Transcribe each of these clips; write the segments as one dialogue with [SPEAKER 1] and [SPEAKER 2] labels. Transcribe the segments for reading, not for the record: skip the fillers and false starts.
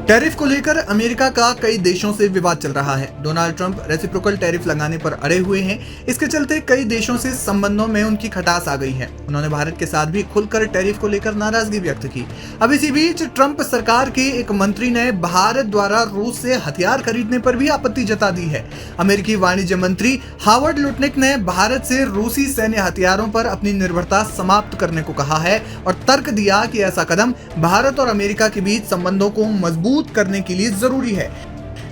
[SPEAKER 1] Tariff को लेकर America का कई देशों से विवाद चल रहा है। डोनाल्ड ट्रंप रेसिप्रोकल टैरिफ लगाने पर अड़े हुए हैं। इसके चलते कई देशों से संबंधों में उनकी खटास आ गई है। उन्होंने भारत के साथ भी खुलकर टैरिफ को लेकर नाराजगी व्यक्त की। अब इसी बीच ट्रंप सरकार के एक मंत्री ने भारत द्वारा रूस से हथियार खरीदने पर भी आपत्ति जता दी है। अमेरिकी वाणिज्य मंत्री हावर्ड लुटनिक ने भारत से रूसी सैन्य हथियारों पर अपनी निर्भरता समाप्त करने को कहा है और तर्क दिया कि ऐसा कदम भारत और अमेरिका के बीच संबंधों को मजबूत करने के लिए जरूरी है।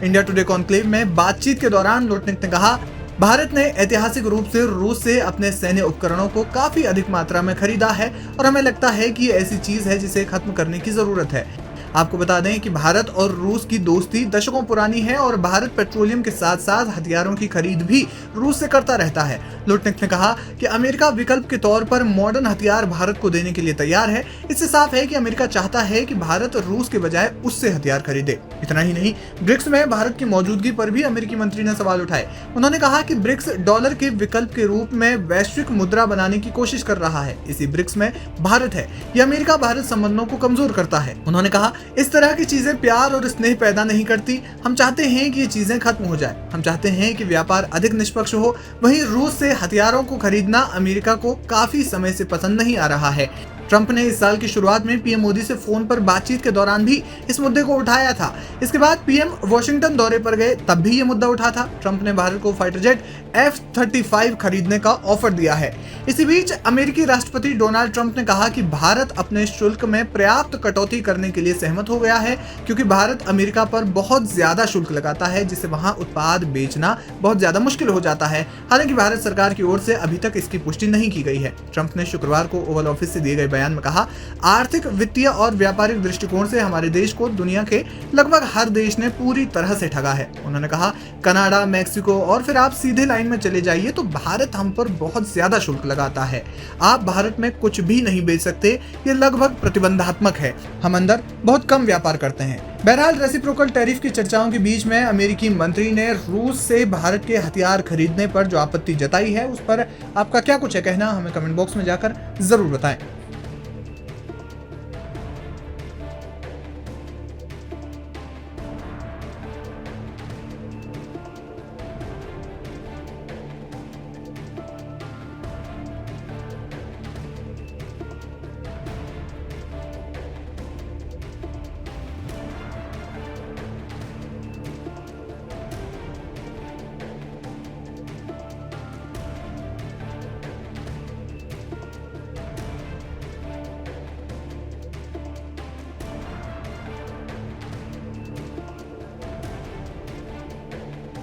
[SPEAKER 1] इंडिया टुडे कॉन्क्लेव में बातचीत के दौरान लुटनिक ने कहा, भारत ने ऐतिहासिक रूप से रूस से अपने सैन्य उपकरणों को काफी अधिक मात्रा में खरीदा है और हमें लगता है कि ये ऐसी चीज है जिसे खत्म करने की जरूरत है। आपको बता दें कि भारत और रूस की दोस्ती दशकों पुरानी है और भारत पेट्रोलियम के साथ साथ हथियारों की खरीद भी रूस से करता रहता है। लुटनिक ने कहा कि अमेरिका विकल्प के तौर पर मॉडर्न हथियार भारत को देने के लिए तैयार है। इससे साफ है कि अमेरिका चाहता है कि भारत रूस के बजाय उससे हथियार खरीदे। इतना ही नहीं, ब्रिक्स में भारत की मौजूदगी पर भी अमेरिकी मंत्री ने सवाल उठाए। उन्होंने कहा कि ब्रिक्स डॉलर के विकल्प के रूप में वैश्विक मुद्रा बनाने की कोशिश कर रहा है। इसी ब्रिक्स में भारत है। यह अमेरिका भारत संबंधों को कमजोर करता है। उन्होंने कहा, इस तरह की चीजें प्यार और स्नेह पैदा नहीं करती। हम चाहते हैं कि ये चीजें खत्म हो जाए। हम चाहते हैं कि व्यापार अधिक निष्पक्ष हो। वहीं रूस से हथियारों को खरीदना अमेरिका को काफी समय से पसंद नहीं आ रहा है। ट्रंप ने इस साल की शुरुआत में पीएम मोदी से फोन पर बातचीत के दौरान भी इस मुद्दे को उठाया था। इसके बाद पीएम वॉशिंगटन दौरे पर गए, तब भी ये मुद्दा उठा था। ट्रंप ने भारत को फाइटर जेट F-35 खरीदने का ऑफर दिया है। इसी बीच अमेरिकी राष्ट्रपति डोनाल्ड ट्रंप ने कहा कि भारत अपने शुल्क में पर्याप्त कटौती करने के लिए सहमत हो गया है, क्योंकि भारत अमेरिका पर बहुत ज्यादा शुल्क लगाता है, जिससे वहां उत्पाद बेचना बहुत ज्यादा मुश्किल हो जाता है। हालांकि भारत सरकार की ओर से अभी तक इसकी पुष्टि नहीं की गई है। ट्रंप ने शुक्रवार को ओवल ऑफिस से दिए गए बयान में कहा, आर्थिक, वित्तीय और व्यापारिक दृष्टिकोण से हमारे देश को दुनिया के लगभग हर देश ने पूरी तरह से ठगा है। उन्होंने कहा, कनाडा, मैक्सिको और फिर आप सीधे लाइन में चले जाइए तो भारत हम पर बहुत ज्यादा शुल्क लगाता है। आप भारत में कुछ भी नहीं बेच सकते। ये लगभग प्रतिबंधात्मक है। हम अंदर बहुत कम व्यापार करते हैं। बहरहाल, रेसिप्रोकल टैरिफ की चर्चाओं के बीच में अमेरिकी मंत्री ने रूस से भारत के हथियार खरीदने पर जो आपत्ति जताई है, उस पर आपका क्या कुछ है कहना, हमें कमेंट बॉक्स में जाकर जरूर बताएं।